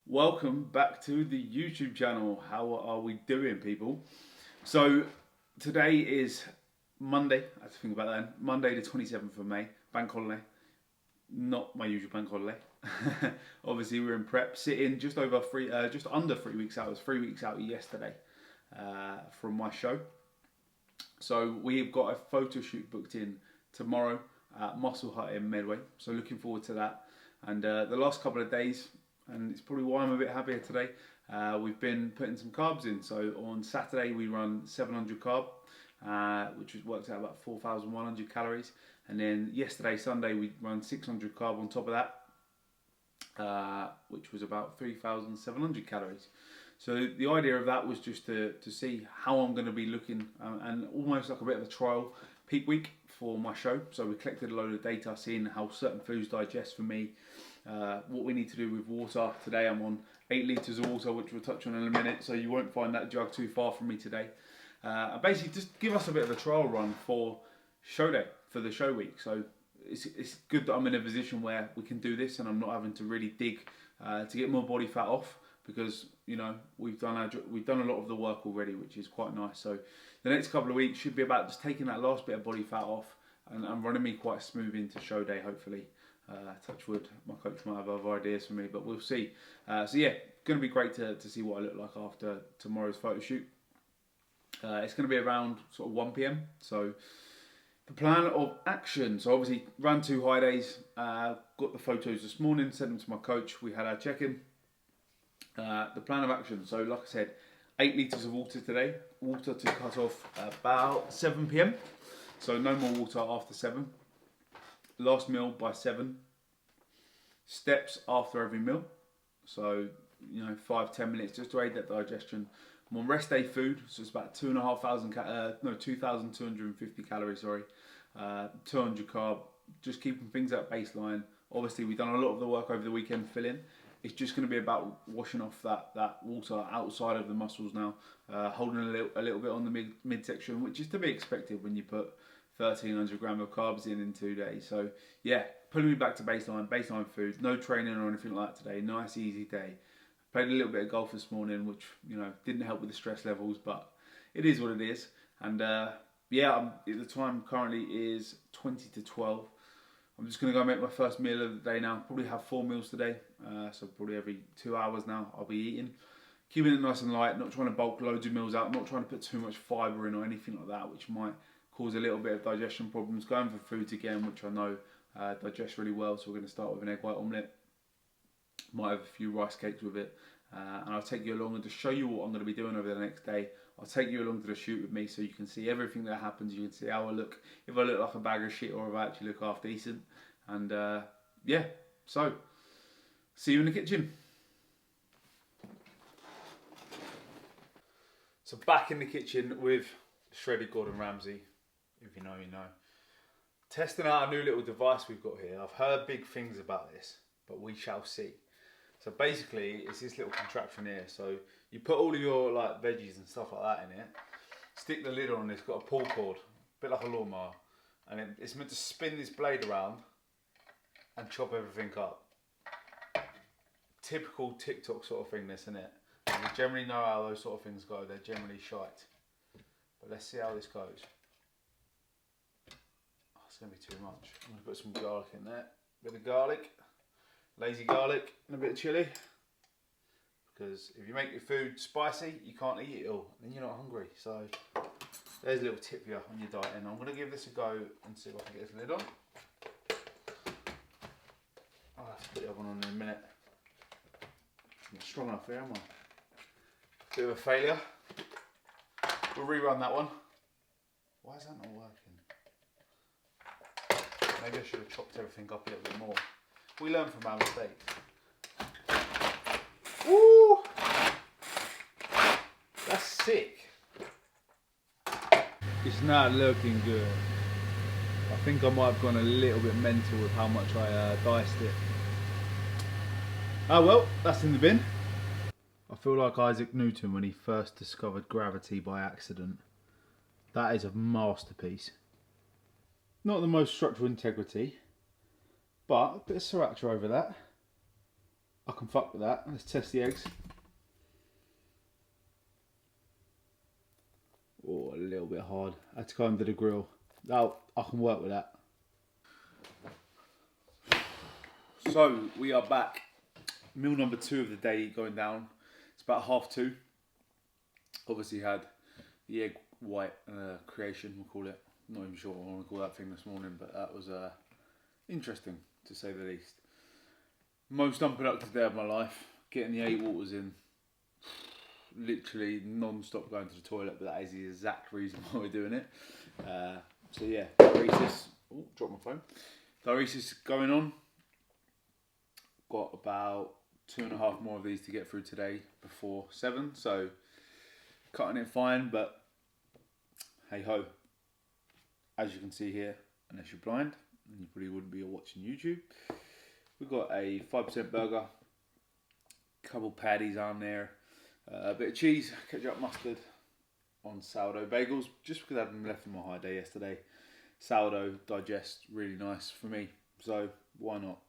Welcome back to the YouTube channel. How are we doing, people? So today is Monday. I have to think about that. Monday the 27th of May, bank holiday. Not my usual bank holiday. Obviously we're in prep, sitting just under 3 weeks out. It was 3 weeks out yesterday from my show. So we've got a photo shoot booked in tomorrow at Muscle Hut in Medway. So looking forward to that. And the last couple of days, and it's probably why I'm a bit happier today, we've been putting some carbs in. So on Saturday we run 700 carb, which works out about 4,100 calories. And then yesterday, Sunday, we run 600 carb on top of that, which was about 3,700 calories. So the idea of that was just to see how I'm going to be looking, and almost like a bit of a trial peak week for my show. So we collected a load of data, seeing how certain foods digest for me, what we need to do with water. Today I'm on 8 litres of water, which we'll touch on in a minute, so you won't find that jug too far from me today. And basically just give us a bit of a trial run for show day, for the show week. So it's good that I'm in a position where we can do this and I'm not having to really dig to get more body fat off, because you know we've done a lot of the work already, which is quite nice. So the next couple of weeks should be about just taking that last bit of body fat off and running me quite smooth into show day, hopefully. Touch wood, my coach might have other ideas for me, but we'll see. So yeah, going to be great to see what I look like after tomorrow's photo shoot. It's going to be around sort of 1 PM. So the plan of action. So obviously ran 2 high days. Got the photos this morning, sent them to my coach. We had our check-in. The plan of action. So like I said, 8 litres of water today. Water to cut off about 7 PM. So no more water after 7. Last meal by 7. Steps after every meal. So, 5-10 minutes just to aid that digestion. I'm on rest day food, so it's about 2,250 calories, 200 carb, just keeping things at baseline. Obviously, we've done a lot of the work over the weekend filling. It's just going to be about washing off that water outside of the muscles now, holding a little bit on the midsection, which is to be expected when you put 1,300 grams of carbs in 2 days. So yeah, pulling me back to baseline food, no training or anything like that today. Nice, easy day. Played a little bit of golf this morning, which didn't help with the stress levels, but it is what it is. And yeah, the time currently is 20 to 12. I'm just going to go make my first meal of the day now. Probably have 4 meals today, so probably every 2 hours now I'll be eating. Keeping it nice and light, not trying to bulk loads of meals out, not trying to put too much fibre in or anything like that, which might cause a little bit of digestion problems. Going for foods again, which I know digest really well, so we're going to start with an egg white omelette. Might have a few rice cakes with it, and I'll take you along and just show you what I'm going to be doing over the next day. I'll take you along to the shoot with me so you can see everything that happens. You can see how I look, if I look like a bag of shit or if I actually look half decent. And yeah, so see you in the kitchen. So back in the kitchen with shredded Gordon Ramsay. If you know, you know. Testing out a new little device we've got here. I've heard big things about this, but we shall see. So basically, it's this little contraption here. So you put all of your like veggies and stuff like that in it. Stick the lid on. It's got a pull cord, a bit like a lawnmower, and it's meant to spin this blade around and chop everything up. Typical TikTok sort of thing, this, isn't it? And we generally know how those sort of things go. They're generally shite. But let's see how this goes. Oh, it's going to be too much. I'm going to put some garlic in there. A bit of garlic. Lazy garlic and a bit of chilli. Because if you make your food spicy, you can't eat it all. And you're not hungry. So there's a little tip here on your diet. And I'm going to give this a go and see if I can get this lid on. I'll have to put the other one on in a minute. I'm not strong enough here, am I? Bit of a failure. We'll rerun that one. Why is that not working? Maybe I should have chopped everything up a little bit more. We learn from our mistakes. Woo! That's sick. It's not looking good. I think I might have gone a little bit mental with how much I diced it. Oh well, that's in the bin. I feel like Isaac Newton when he first discovered gravity by accident. That is a masterpiece. Not the most structural integrity, but a bit of sriracha over that. I can fuck with that. Let's test the eggs. Oh, a little bit hard. I had to go under the grill. Now I can work with that. So we are back. Meal number 2 of the day going down. It's about 2:30. Obviously had the egg white creation, we'll call it. Not even sure what I want to call that thing this morning, but that was interesting to say the least. Most unproductive day of my life. Getting the 8 waters in. Literally non-stop going to the toilet, but that is the exact reason why we're doing it. So yeah, diuresis. Oh, dropped my phone. Diuresis going on. Got about 2.5 more of these to get through today before 7. So cutting it fine, but hey ho. As you can see here, unless you're blind, and you probably wouldn't be watching YouTube, we've got a 5% burger, couple patties on there. A bit of cheese, ketchup, mustard on sourdough bagels, just because I had them left from my high day yesterday. Sourdough digests really nice for me, so why not?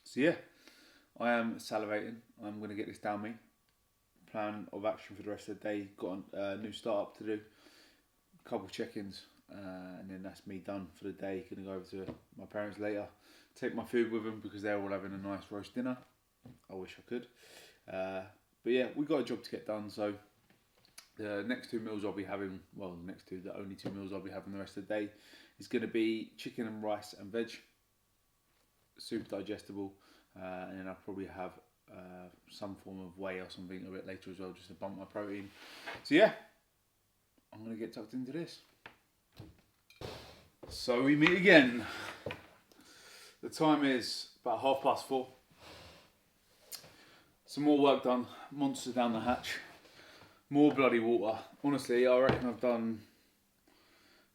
So yeah, I am salivating. I'm going to get this down me. Plan of action for the rest of the day. Got a new startup to do, a couple of check-ins, and then that's me done for the day. Going to go over to my parents later, take my food with them because they're all having a nice roast dinner. I wish I could. But yeah, we've got a job to get done, so the next 2 meals I'll be having, well, the only 2 meals I'll be having the rest of the day is going to be chicken and rice and veg, super digestible, and then I'll probably have some form of whey or something a bit later as well, just to bump my protein. So yeah, I'm going to get tucked into this. So we meet again. The time is about 4:30. Some more work done, monster down the hatch, more bloody water. Honestly, I reckon I've done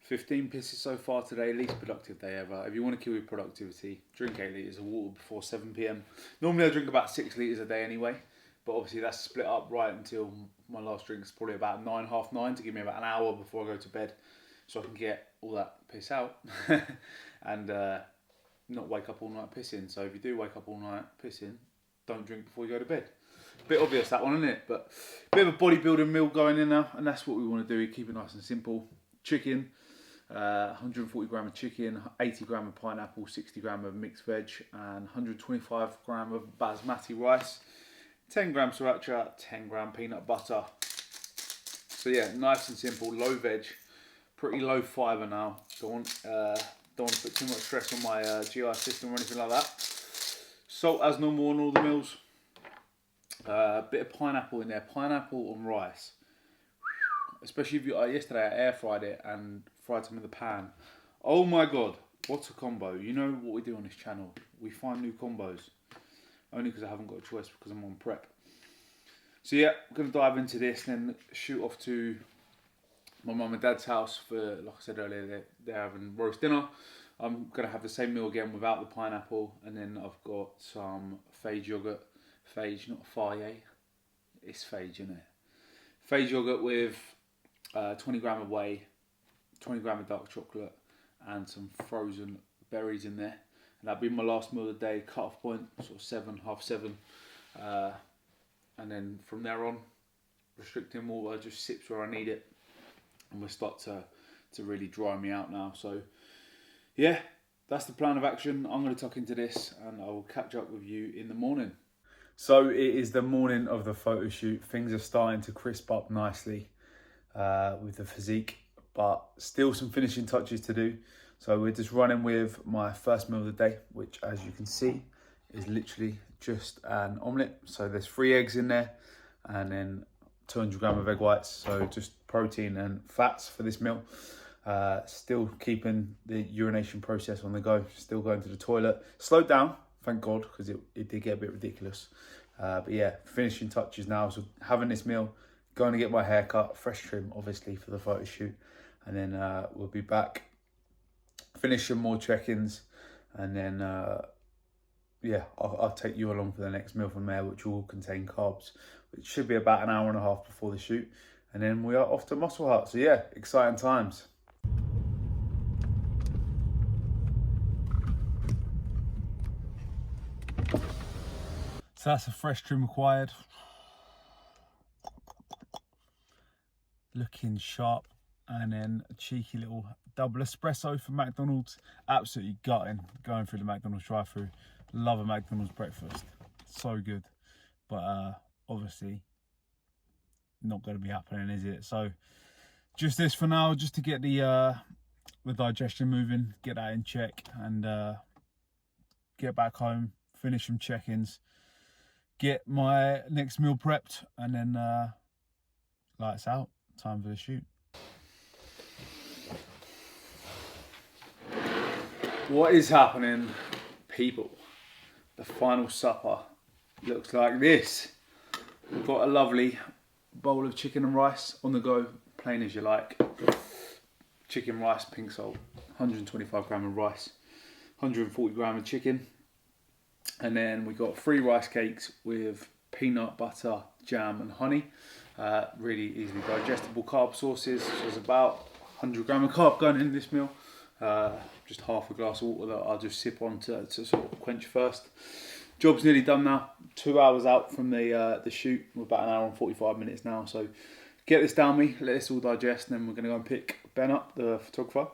15 pisses so far today, least productive day ever. If you want to kill your productivity, drink 8 litres of water before 7 PM. Normally I drink about 6 litres a day anyway, but obviously that's split up right until my last drink's probably about 9, half 9, to give me about an hour before I go to bed, so I can get all that piss out and not wake up all night pissing. So if you do wake up all night pissing, don't drink before you go to bed. Bit obvious that one, isn't it? But a bit of a bodybuilding meal going in now, and that's what we want to do. Keep it nice and simple. Chicken, 140 gram of chicken, 80 gram of pineapple, 60 gram of mixed veg, and 125 gram of basmati rice, 10 gram sriracha, 10 gram peanut butter. So yeah, nice and simple, low veg, pretty low fibre now. Don't want to put too much stress on my GI system or anything like that. Salt as normal on all the meals. A bit of pineapple in there, pineapple on rice. Especially if you yesterday I air fried it and fried some in the pan. Oh my god, what a combo. You know what we do on this channel. We find new combos. Only because I haven't got a choice because I'm on prep. So yeah, I'm going to dive into this and then shoot off to my mum and dad's house for, like I said earlier, they're having roast dinner. I'm going to have the same meal again without the pineapple, and then I've got some Phage yogurt. Phage, not Faye. It's Phage, isn't it? Phage yogurt with 20 gram of whey, 20 gram of dark chocolate, and some frozen berries in there. And that'll be my last meal of the day, cut off point, sort of 7, half 7. And then from there on, restricting water, just sips where I need it. And we'll start to really dry me out now. So yeah, that's the plan of action. I'm going to tuck into this and I will catch up with you in the morning. So it is the morning of the photo shoot. Things are starting to crisp up nicely with the physique, but still some finishing touches to do. So we're just running with my first meal of the day, which as you can see is literally just an omelette. So there's 3 eggs in there and then 200 gram of egg whites. So just protein and fats for this meal. Still keeping the urination process on the go, still going to the toilet. Slowed down, thank God, because it did get a bit ridiculous. But yeah, finishing touches now. So having this meal, going to get my hair cut, fresh trim, obviously, for the photo shoot. And then we'll be back, finish some more check-ins. And then, yeah, I'll take you along for the next meal from there, which will contain carbs, which should be about an hour and a half before the shoot. And then we are off to Muscle Hut. So yeah, exciting times. So that's a fresh trim required. Looking sharp. And then a cheeky little double espresso from McDonald's. Absolutely gutting going through the McDonald's drive-through. Love a McDonald's breakfast. So good. But obviously not going to be happening, is it? So just this for now, just to get the digestion moving, get that in check, and get back home, finish some check-ins, get my next meal prepped, and then lights out. Time for the shoot. What is happening, people? The final supper looks like this. We've got a lovely bowl of chicken and rice on the go, plain as you like. Chicken, rice, pink salt, 125 gram of rice, 140 gram of chicken. And then we got 3 rice cakes with peanut butter, jam and honey. Really easily digestible carb sources. So there's about 100 gram of carb going in this meal. Just half a glass of water that I'll just sip on to sort of quench first. Job's nearly done now. 2 hours out from the shoot. We're about 1 hour and 45 minutes now. So get this down me, let this all digest, and then we're going to go and pick Ben up, the photographer,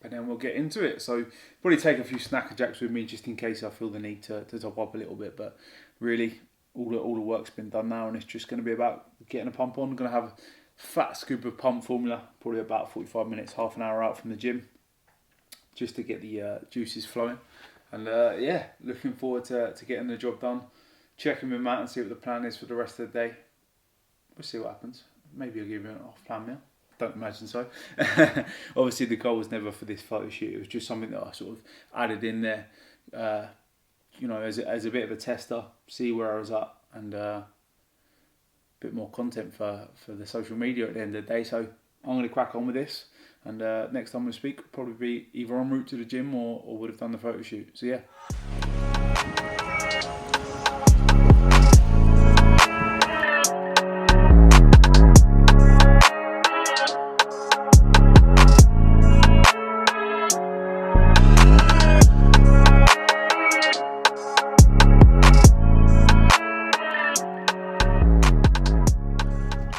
and then we'll get into it. So probably take a few snacker jacks with me just in case I feel the need to top up a little bit. But really, all the work's been done now, and it's just going to be about getting a pump on. I'm going to have a fat scoop of pump formula, probably about 45 minutes, half an hour out from the gym, just to get the juices flowing. And yeah, looking forward to getting the job done. Checking with Matt and see what the plan is for the rest of the day. We'll see what happens. Maybe I'll give you an off-plan meal. Don't imagine so. Obviously, the goal was never for this photo shoot. It was just something that I sort of added in there, you know, as a bit of a tester, see where I was at, and a bit more content for the social media at the end of the day. So I'm going to crack on with this. And next time we speak, will probably be either en route to the gym or would have done the photo shoot. So yeah.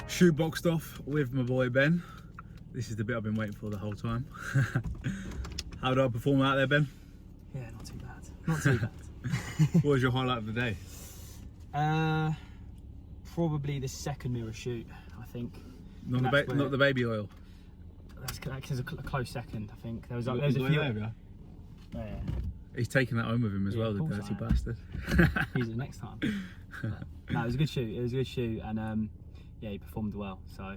Shoot boxed off with my boy Ben. This is the bit I've been waiting for the whole time. How did I perform out there, Ben? Yeah, not too bad. Not too bad. What was your highlight of the day? Probably the second mirror shoot, I think. Not the baby oil. That's a close second, I think. There was a few. Yeah. He's taking that home with him as well, the dirty bastard. Use it next time. No, it was a good shoot. It was a good shoot, and yeah, he performed well. So.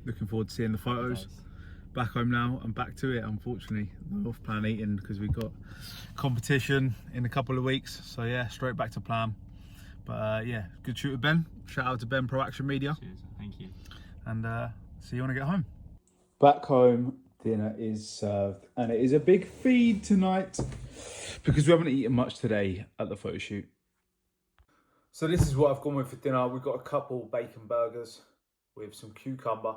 Looking forward to seeing the photos. Back home now and back to it, unfortunately. No off plan eating because we've got competition in a couple of weeks. So yeah, straight back to plan. But yeah, good shoot with Ben. Shout out to Ben Pro Action Media. Cheers, thank you. And see you when I get home. Back home, dinner is served. And it is a big feed tonight because we haven't eaten much today at the photo shoot. So this is what I've gone with for dinner. We've got a couple bacon burgers with some cucumber,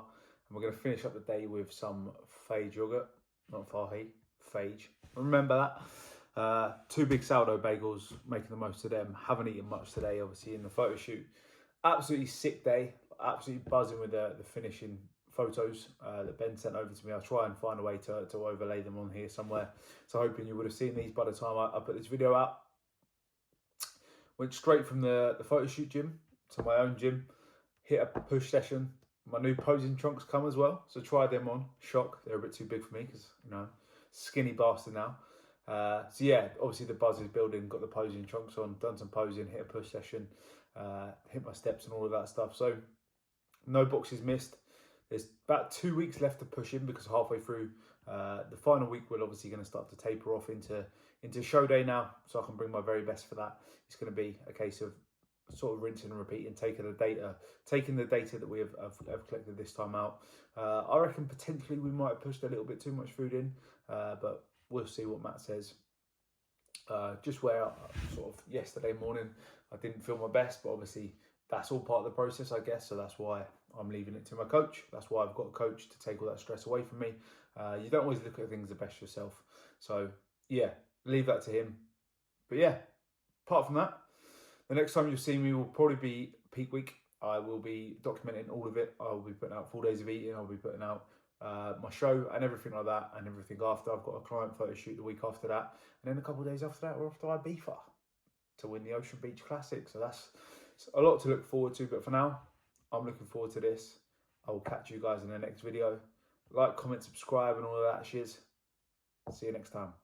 and we're going to finish up the day with some phage yogurt, not fahi, phage. Remember that. 2 big sourdough bagels, making the most of them. Haven't eaten much today, obviously, in the photo shoot. Absolutely sick day, absolutely buzzing with the finishing photos that Ben sent over to me. I'll try and find a way to overlay them on here somewhere. So hoping you would have seen these by the time I put this video out. Went straight from the photo shoot gym to my own gym. Hit a push session. My new posing trunks come as well, so tried them on. Shock, they're a bit too big for me because, you know, skinny bastard now. So yeah, obviously the buzz is building. Got the posing trunks on, done some posing, hit a push session, hit my steps and all of that stuff. So no boxes missed. There's about 2 weeks left to push in because halfway through the final week we're obviously going to start to taper off into show day now, so I can bring my very best for that. It's going to be a case of sort of rinsing and repeating, taking the data that we have collected this time out. I reckon potentially we might have pushed a little bit too much food in, but we'll see what Matt says. Just where sort of yesterday morning I didn't feel my best, but obviously that's all part of the process, I guess. So that's why I'm leaving it to my coach. That's why I've got a coach to take all that stress away from me. You don't always look at things the best yourself. So yeah, leave that to him. But yeah, apart from that, The next time you'll see me will probably be peak week. I will be documenting all of it. I will be putting out 4 days of eating. I'll be putting out my show and everything like that, and everything after. I've got a client photo shoot the week after that, and then a couple of days after that we're off to Ibiza to win the Ocean Beach Classic. So that's a lot to look forward to, but for now I'm looking forward to this. I will catch you guys in the next video. Like, comment, subscribe and all of that shiz. See you next time.